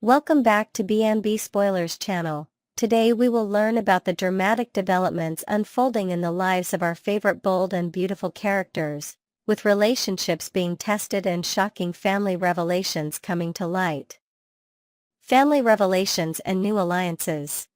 Welcome back to BMB Spoilers channel. Today we will learn about the dramatic developments unfolding in the lives of our favorite bold and beautiful characters, with relationships being tested and shocking family revelations coming to light. Family revelations and new alliances.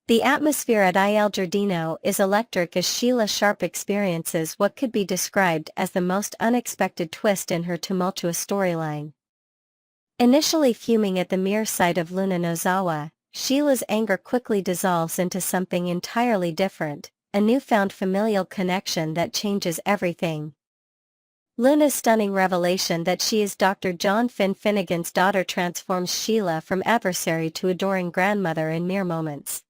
The atmosphere at Il Giardino is electric as Sheila Sharp experiences what could be described as the most unexpected twist in her tumultuous storyline. Initially fuming at the mere sight of Luna Nozawa, Sheila's anger quickly dissolves into something entirely different, a newfound familial connection that changes everything. Luna's stunning revelation that she is Dr. John Finnegan's daughter transforms Sheila from adversary to adoring grandmother in mere moments.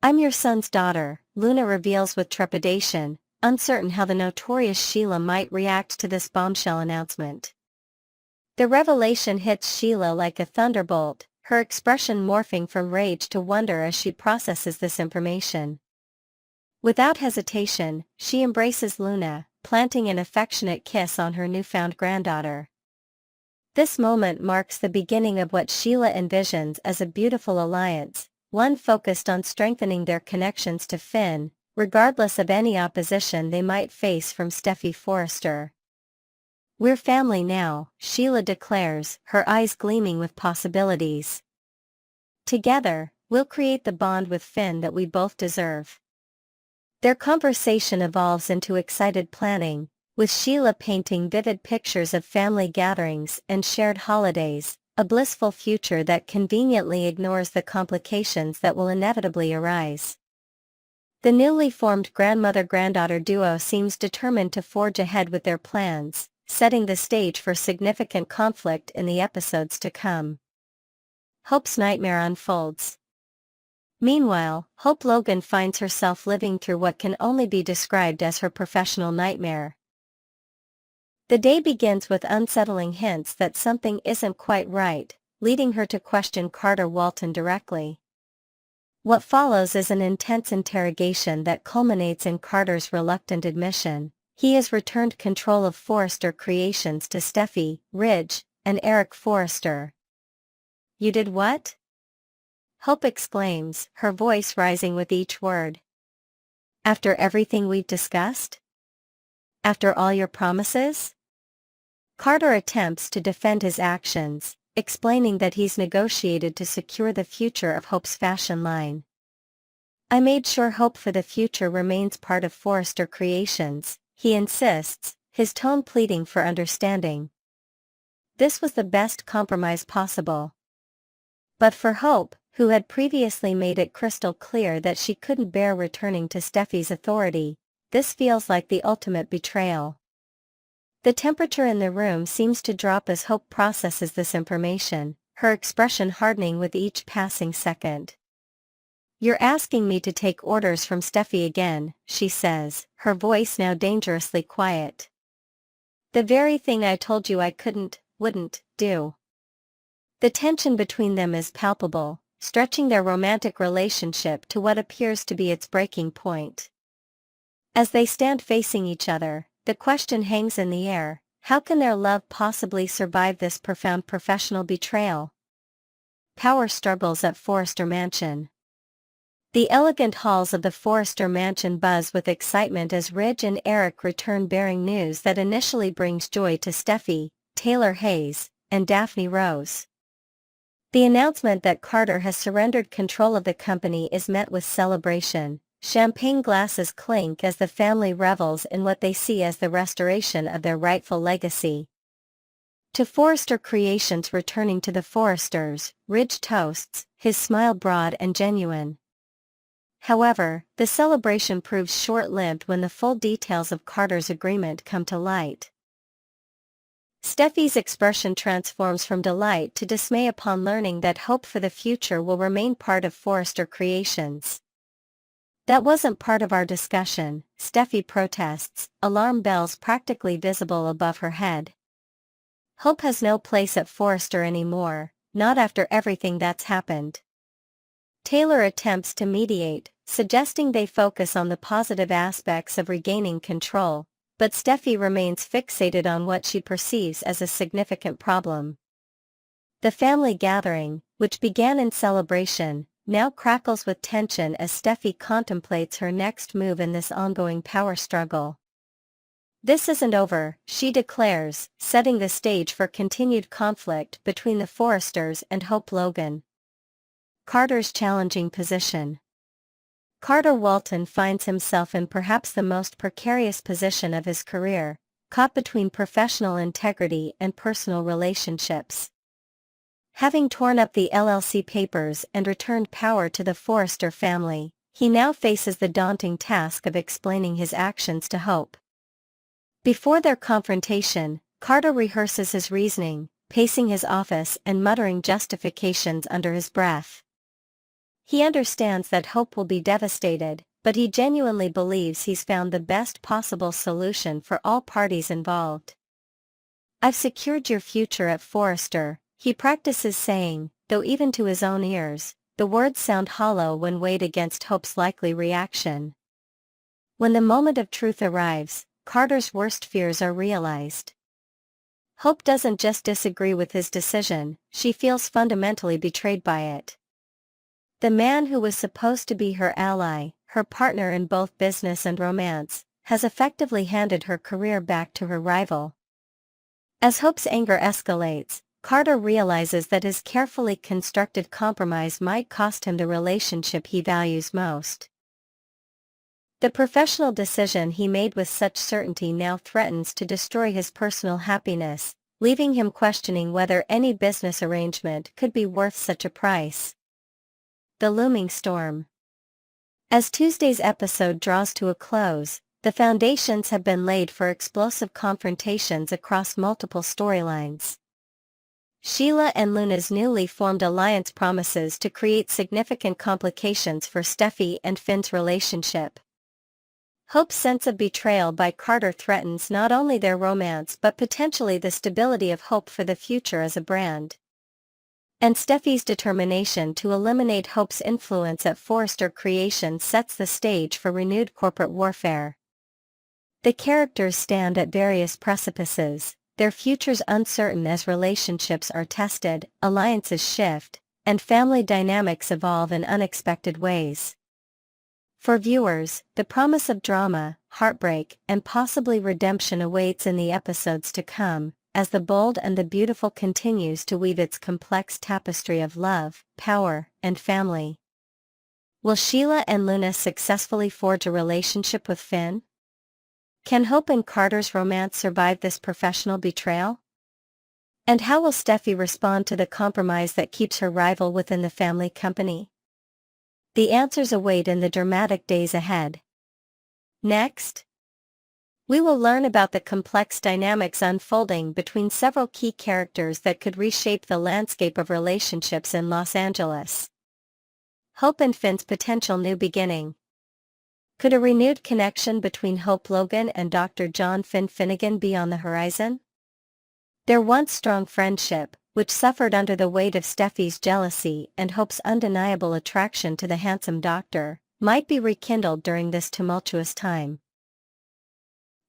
"I'm your son's daughter," Luna reveals with trepidation, uncertain how the notorious Sheila might react to this bombshell announcement. The revelation hits Sheila like a thunderbolt, her expression morphing from rage to wonder as she processes this information. Without hesitation, she embraces Luna, planting an affectionate kiss on her newfound granddaughter. This moment marks the beginning of what Sheila envisions as a beautiful alliance, one focused on strengthening their connections to Finn, regardless of any opposition they might face from Steffi Forrester. "We're family now," Sheila declares, her eyes gleaming with possibilities. "Together, we'll create the bond with Finn that we both deserve." Their conversation evolves into excited planning, with Sheila painting vivid pictures of family gatherings and shared holidays, a blissful future that conveniently ignores the complications that will inevitably arise. The newly formed grandmother-granddaughter duo seems determined to forge ahead with their plans, setting the stage for significant conflict in the episodes to come. Hope's nightmare unfolds. Meanwhile, Hope Logan finds herself living through what can only be described as her professional nightmare. The day begins with unsettling hints that something isn't quite right, leading her to question Carter Walton directly. What follows is an intense interrogation that culminates in Carter's reluctant admission. He has returned control of Forrester Creations to Steffi, Ridge, and Eric Forrester. "You did what?" Hope exclaims, her voice rising with each word. "After everything we've discussed? After all your promises?" Carter attempts to defend his actions, explaining that he's negotiated to secure the future of Hope's fashion line. "I made sure Hope for the future remains part of Forrester Creations," he insists, his tone pleading for understanding. This was the best compromise possible. But for Hope, who had previously made it crystal clear that she couldn't bear returning to Steffi's authority, this feels like the ultimate betrayal. The temperature in the room seems to drop as Hope processes this information, her expression hardening with each passing second. "You're asking me to take orders from Steffi again," she says, her voice now dangerously quiet. "The very thing I told you I wouldn't do." The tension between them is palpable, stretching their romantic relationship to what appears to be its breaking point. As they stand facing each other, the question hangs in the air: how can their love possibly survive this profound professional betrayal? Power struggles at Forrester Mansion. The elegant halls of the Forrester Mansion buzz with excitement as Ridge and Eric return bearing news that initially brings joy to Steffi, Taylor Hayes, and Daphne Rose. The announcement that Carter has surrendered control of the company is met with celebration. Champagne glasses clink as the family revels in what they see as the restoration of their rightful legacy. To Forrester Creations returning to the Forresters, Ridge toasts, his smile broad and genuine. However, the celebration proves short-lived when the full details of Carter's agreement come to light. Steffi's expression transforms from delight to dismay upon learning that Hope for the future will remain part of Forrester Creations. "That wasn't part of our discussion," Steffi protests, alarm bells practically visible above her head. "Hope has no place at Forrester anymore, not after everything that's happened." Taylor attempts to mediate, suggesting they focus on the positive aspects of regaining control, but Steffi remains fixated on what she perceives as a significant problem. The family gathering, which began in celebration, now crackles with tension as Steffi contemplates her next move in this ongoing power struggle. "This isn't over," she declares, setting the stage for continued conflict between the Forresters and Hope Logan. Carter's challenging position. Carter Walton finds himself in perhaps the most precarious position of his career, caught between professional integrity and personal relationships. Having torn up the LLC papers and returned power to the Forrester family, he now faces the daunting task of explaining his actions to Hope. Before their confrontation, Carter rehearses his reasoning, pacing his office and muttering justifications under his breath. He understands that Hope will be devastated, but he genuinely believes he's found the best possible solution for all parties involved. "I've secured your future at Forrester," he practices saying, though even to his own ears, the words sound hollow when weighed against Hope's likely reaction. When the moment of truth arrives, Carter's worst fears are realized. Hope doesn't just disagree with his decision, she feels fundamentally betrayed by it. The man who was supposed to be her ally, her partner in both business and romance, has effectively handed her career back to her rival. As Hope's anger escalates, Carter realizes that his carefully constructed compromise might cost him the relationship he values most. The professional decision he made with such certainty now threatens to destroy his personal happiness, leaving him questioning whether any business arrangement could be worth such a price. The looming storm. As Tuesday's episode draws to a close, the foundations have been laid for explosive confrontations across multiple storylines. Sheila and Luna's newly formed alliance promises to create significant complications for Steffi and Finn's relationship. Hope's sense of betrayal by Carter threatens not only their romance but potentially the stability of Hope for the future as a brand. And Steffi's determination to eliminate Hope's influence at Forrester Creations sets the stage for renewed corporate warfare. The characters stand at various precipices, their futures uncertain as relationships are tested, alliances shift, and family dynamics evolve in unexpected ways. For viewers, the promise of drama, heartbreak, and possibly redemption awaits in the episodes to come, as the bold and the beautiful continues to weave its complex tapestry of love, power, and family. Will Sheila and Luna successfully forge a relationship with Finn? Can Hope and Carter's romance survive this professional betrayal? And how will Steffi respond to the compromise that keeps her rival within the family company? The answers await in the dramatic days ahead. Next, we will learn about the complex dynamics unfolding between several key characters that could reshape the landscape of relationships in Los Angeles. Hope and Finn's potential new beginning. Could a renewed connection between Hope Logan and Dr. John Finn Finnegan be on the horizon? Their once strong friendship, which suffered under the weight of Steffi's jealousy and Hope's undeniable attraction to the handsome doctor, might be rekindled during this tumultuous time.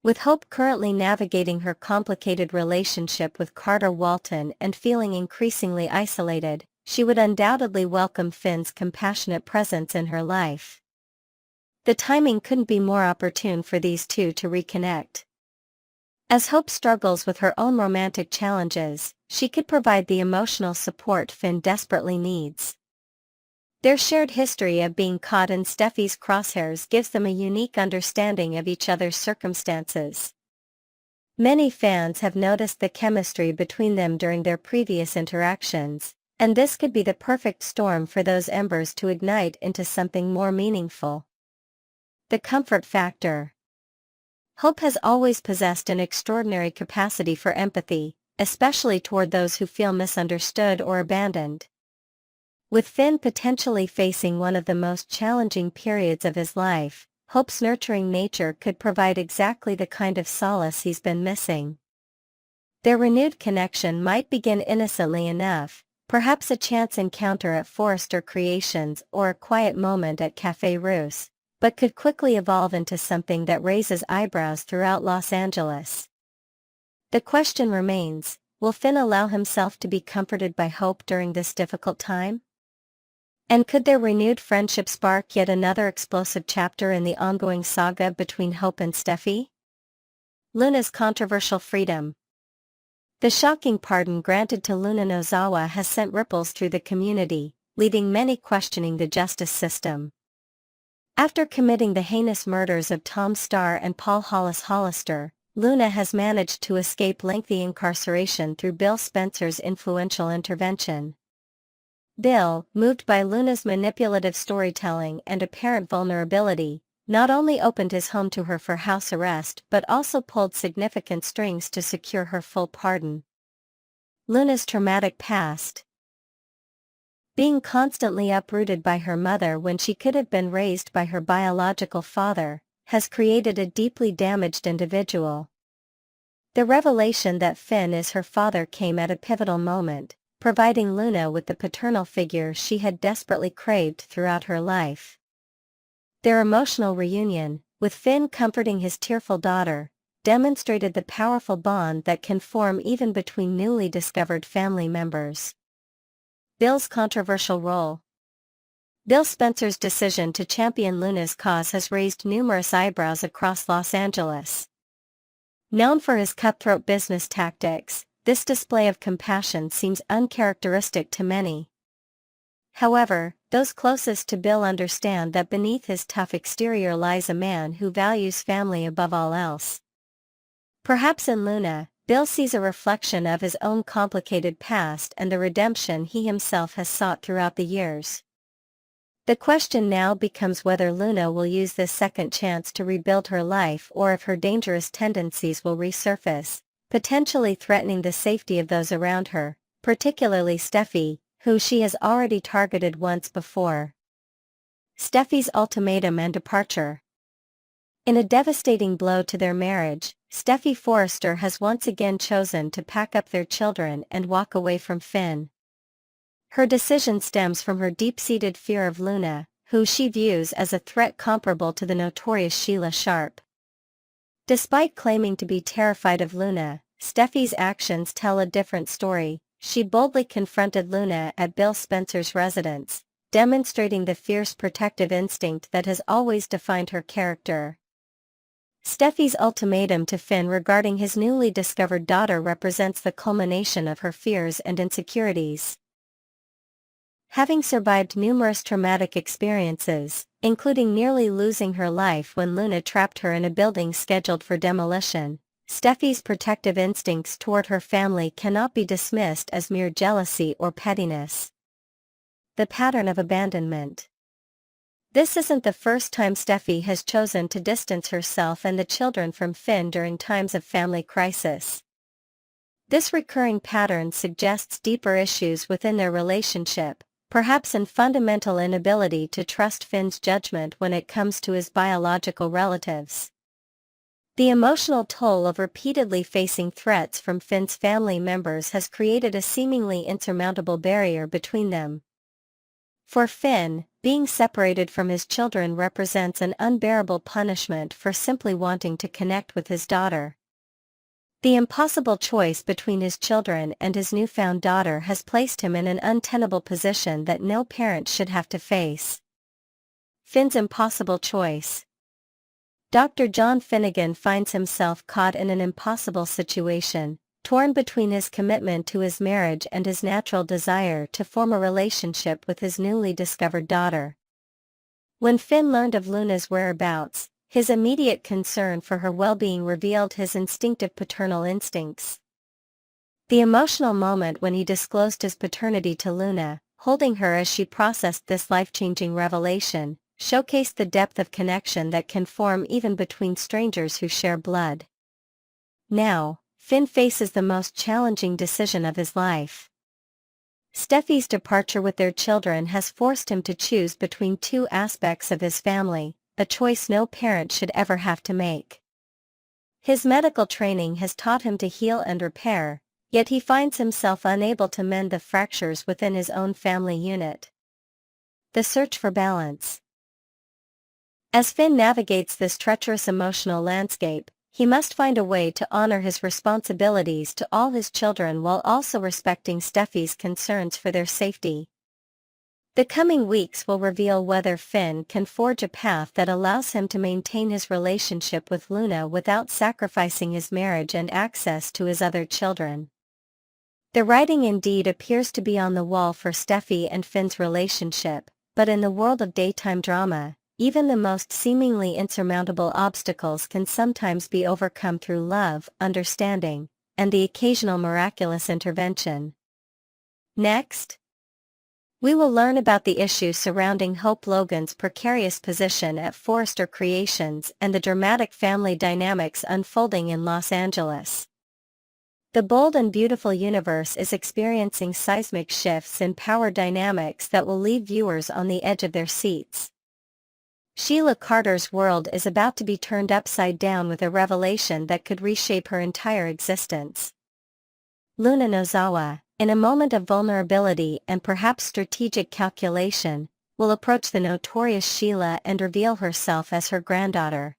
With Hope currently navigating her complicated relationship with Carter Walton and feeling increasingly isolated, she would undoubtedly welcome Finn's compassionate presence in her life. The timing couldn't be more opportune for these two to reconnect. As Hope struggles with her own romantic challenges, she could provide the emotional support Finn desperately needs. Their shared history of being caught in Steffi's crosshairs gives them a unique understanding of each other's circumstances. Many fans have noticed the chemistry between them during their previous interactions, and this could be the perfect storm for those embers to ignite into something more meaningful. The comfort factor. Hope has always possessed an extraordinary capacity for empathy, especially toward those who feel misunderstood or abandoned. With Finn potentially facing one of the most challenging periods of his life, Hope's nurturing nature could provide exactly the kind of solace he's been missing. Their renewed connection might begin innocently enough, perhaps a chance encounter at Forrester Creations or a quiet moment at Café Russe, but could quickly evolve into something that raises eyebrows throughout Los Angeles. The question remains, will Finn allow himself to be comforted by Hope during this difficult time? And could their renewed friendship spark yet another explosive chapter in the ongoing saga between Hope and Steffi? Luna's controversial freedom. The shocking pardon granted to Luna Nozawa has sent ripples through the community, leaving many questioning the justice system. After committing the heinous murders of Tom Starr and Paul Hollis Hollister, Luna has managed to escape lengthy incarceration through Bill Spencer's influential intervention. Bill, moved by Luna's manipulative storytelling and apparent vulnerability, not only opened his home to her for house arrest but also pulled significant strings to secure her full pardon. Luna's traumatic past. Being constantly uprooted by her mother when she could have been raised by her biological father, has created a deeply damaged individual. The revelation that Finn is her father came at a pivotal moment, providing Luna with the paternal figure she had desperately craved throughout her life. Their emotional reunion, with Finn comforting his tearful daughter, demonstrated the powerful bond that can form even between newly discovered family members. Bill's controversial role. Bill Spencer's decision to champion Luna's cause has raised numerous eyebrows across Los Angeles. Known for his cutthroat business tactics, this display of compassion seems uncharacteristic to many. However, those closest to Bill understand that beneath his tough exterior lies a man who values family above all else. Perhaps in Luna, Bill sees a reflection of his own complicated past and the redemption he himself has sought throughout the years. The question now becomes whether Luna will use this second chance to rebuild her life or if her dangerous tendencies will resurface, potentially threatening the safety of those around her, particularly Steffi, who she has already targeted once before. Steffi's ultimatum and departure. In a devastating blow to their marriage, Steffi Forrester has once again chosen to pack up their children and walk away from Finn. Her decision stems from her deep-seated fear of Luna, who she views as a threat comparable to the notorious Sheila Sharp. Despite claiming to be terrified of Luna, Steffi's actions tell a different story. She boldly confronted Luna at Bill Spencer's residence, demonstrating the fierce protective instinct that has always defined her character. Steffi's ultimatum to Finn regarding his newly discovered daughter represents the culmination of her fears and insecurities. Having survived numerous traumatic experiences, including nearly losing her life when Luna trapped her in a building scheduled for demolition, Steffi's protective instincts toward her family cannot be dismissed as mere jealousy or pettiness. The pattern of abandonment. This isn't the first time Steffi has chosen to distance herself and the children from Finn during times of family crisis. This recurring pattern suggests deeper issues within their relationship, perhaps an fundamental inability to trust Finn's judgment when it comes to his biological relatives. The emotional toll of repeatedly facing threats from Finn's family members has created a seemingly insurmountable barrier between them. For Finn, being separated from his children represents an unbearable punishment for simply wanting to connect with his daughter. The impossible choice between his children and his newfound daughter has placed him in an untenable position that no parent should have to face. Finn's impossible choice. Dr. John Finnegan finds himself caught in an impossible situation, torn between his commitment to his marriage and his natural desire to form a relationship with his newly discovered daughter. When Finn learned of Luna's whereabouts, his immediate concern for her well-being revealed his instinctive paternal instincts. The emotional moment when he disclosed his paternity to Luna, holding her as she processed this life-changing revelation, showcased the depth of connection that can form even between strangers who share blood. Now, Finn faces the most challenging decision of his life. Steffi's departure with their children has forced him to choose between two aspects of his family, a choice no parent should ever have to make. His medical training has taught him to heal and repair, yet he finds himself unable to mend the fractures within his own family unit. The search for balance. As Finn navigates this treacherous emotional landscape, He must find a way to honor his responsibilities to all his children while also respecting Steffi's concerns for their safety. The coming weeks will reveal whether Finn can forge a path that allows him to maintain his relationship with Luna without sacrificing his marriage and access to his other children. The writing indeed appears to be on the wall for Steffi and Finn's relationship, but in the world of daytime drama, even the most seemingly insurmountable obstacles can sometimes be overcome through love, understanding, and the occasional miraculous intervention. Next, we will learn about the issues surrounding Hope Logan's precarious position at Forrester Creations and the dramatic family dynamics unfolding in Los Angeles. The bold and beautiful universe is experiencing seismic shifts in power dynamics that will leave viewers on the edge of their seats. Sheila Carter's world is about to be turned upside down with a revelation that could reshape her entire existence. Luna Nozawa, in a moment of vulnerability and perhaps strategic calculation, will approach the notorious Sheila and reveal herself as her granddaughter.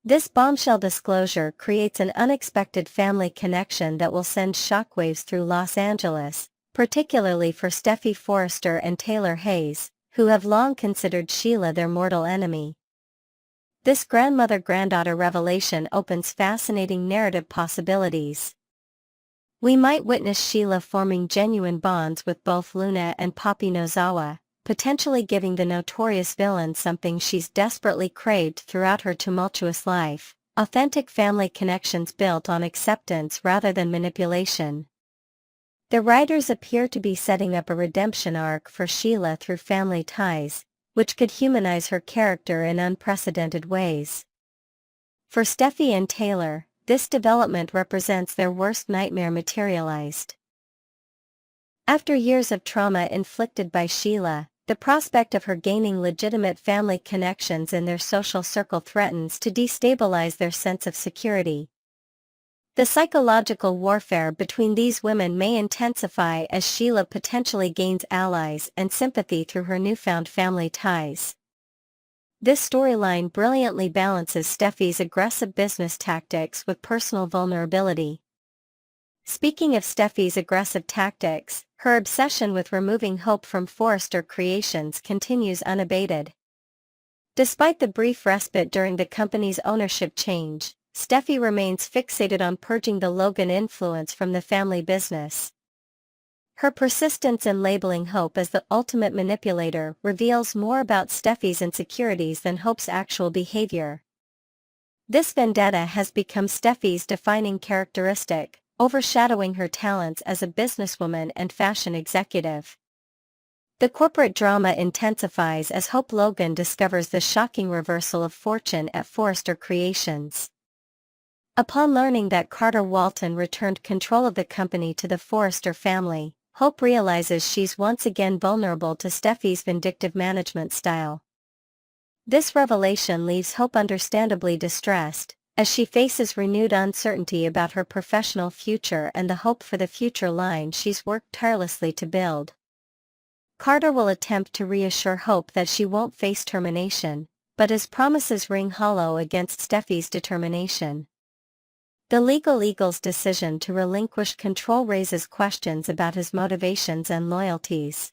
This bombshell disclosure creates an unexpected family connection that will send shockwaves through Los Angeles, particularly for Steffi Forrester and Taylor Hayes, who have long considered Sheila their mortal enemy. This grandmother-granddaughter revelation opens fascinating narrative possibilities. We might witness Sheila forming genuine bonds with both Luna and Poppy Nozawa, potentially giving the notorious villain something she's desperately craved throughout her tumultuous life: authentic family connections built on acceptance rather than manipulation. The writers appear to be setting up a redemption arc for Sheila through family ties, which could humanize her character in unprecedented ways. For Steffi and Taylor, this development represents their worst nightmare materialized. After years of trauma inflicted by Sheila, the prospect of her gaining legitimate family connections in their social circle threatens to destabilize their sense of security. The psychological warfare between these women may intensify as Sheila potentially gains allies and sympathy through her newfound family ties. This storyline brilliantly balances Steffi's aggressive business tactics with personal vulnerability. Speaking of Steffi's aggressive tactics, her obsession with removing Hope from Forrester Creations continues unabated. Despite the brief respite during the company's ownership change, Steffi remains fixated on purging the Logan influence from the family business. Her persistence in labeling Hope as the ultimate manipulator reveals more about Steffi's insecurities than Hope's actual behavior. This vendetta has become Steffi's defining characteristic, overshadowing her talents as a businesswoman and fashion executive. The corporate drama intensifies as Hope Logan discovers the shocking reversal of fortune at Forrester Creations. Upon learning that Carter Walton returned control of the company to the Forrester family, Hope realizes she's once again vulnerable to Steffi's vindictive management style. This revelation leaves Hope understandably distressed, as she faces renewed uncertainty about her professional future and the hope for the future line she's worked tirelessly to build. Carter will attempt to reassure Hope that she won't face termination, but his promises ring hollow against Steffi's determination. The legal eagle's decision to relinquish control raises questions about his motivations and loyalties.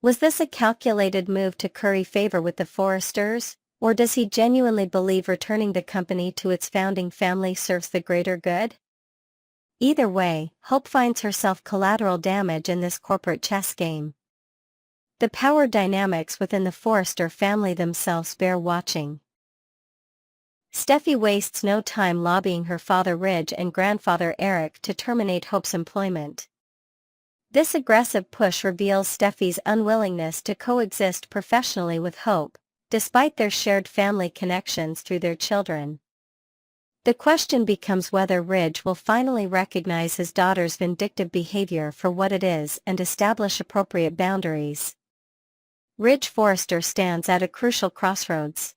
Was this a calculated move to curry favor with the Forresters, or does he genuinely believe returning the company to its founding family serves the greater good? Either way, Hope finds herself collateral damage in this corporate chess game. The power dynamics within the Forrester family themselves bear watching. Steffi wastes no time lobbying her father Ridge and grandfather Eric to terminate Hope's employment. This aggressive push reveals Steffi's unwillingness to coexist professionally with Hope, despite their shared family connections through their children. The question becomes whether Ridge will finally recognize his daughter's vindictive behavior for what it is and establish appropriate boundaries. Ridge Forrester stands at a crucial crossroads.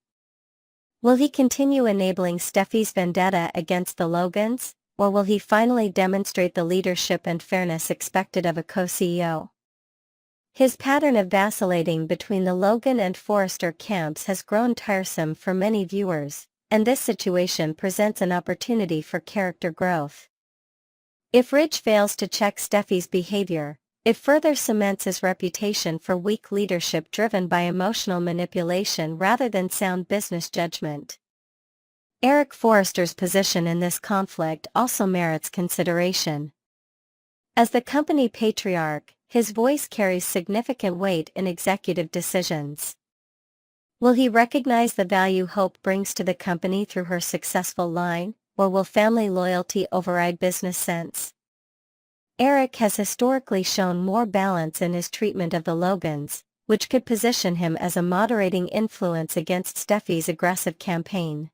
Will he continue enabling Steffi's vendetta against the Logans, or will he finally demonstrate the leadership and fairness expected of a co-CEO? His pattern of vacillating between the Logan and Forrester camps has grown tiresome for many viewers, and this situation presents an opportunity for character growth. If Ridge fails to check Steffi's behavior, it further cements his reputation for weak leadership driven by emotional manipulation rather than sound business judgment. Eric Forrester's position in this conflict also merits consideration. As the company patriarch, his voice carries significant weight in executive decisions. Will he recognize the value Hope brings to the company through her successful line, or will family loyalty override business sense? Eric has historically shown more balance in his treatment of the Logans, which could position him as a moderating influence against Steffi's aggressive campaign.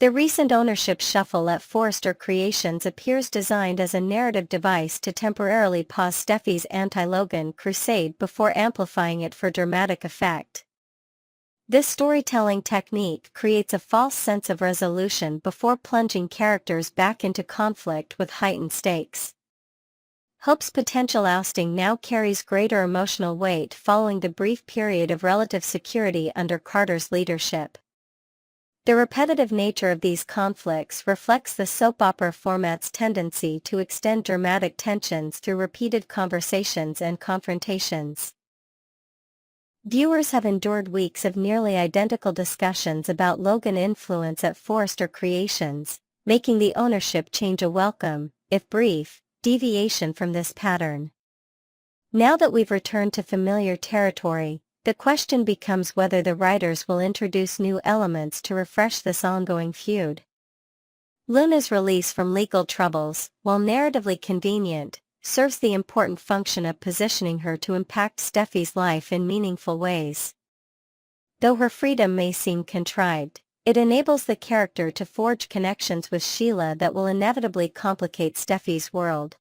The recent ownership shuffle at Forrester Creations appears designed as a narrative device to temporarily pause Steffi's anti-Logan crusade before amplifying it for dramatic effect. This storytelling technique creates a false sense of resolution before plunging characters back into conflict with heightened stakes. Hope's potential ousting now carries greater emotional weight following the brief period of relative security under Carter's leadership. The repetitive nature of these conflicts reflects the soap opera format's tendency to extend dramatic tensions through repeated conversations and confrontations. Viewers have endured weeks of nearly identical discussions about Logan influence at Forrester Creations, making the ownership change a welcome, if brief, deviation from this pattern. Now that we've returned to familiar territory, the question becomes whether the writers will introduce new elements to refresh this ongoing feud. Luna's release from legal troubles, while narratively convenient, serves the important function of positioning her to impact Steffi's life in meaningful ways. Though her freedom may seem contrived, it enables the character to forge connections with Sheila that will inevitably complicate Steffi's world.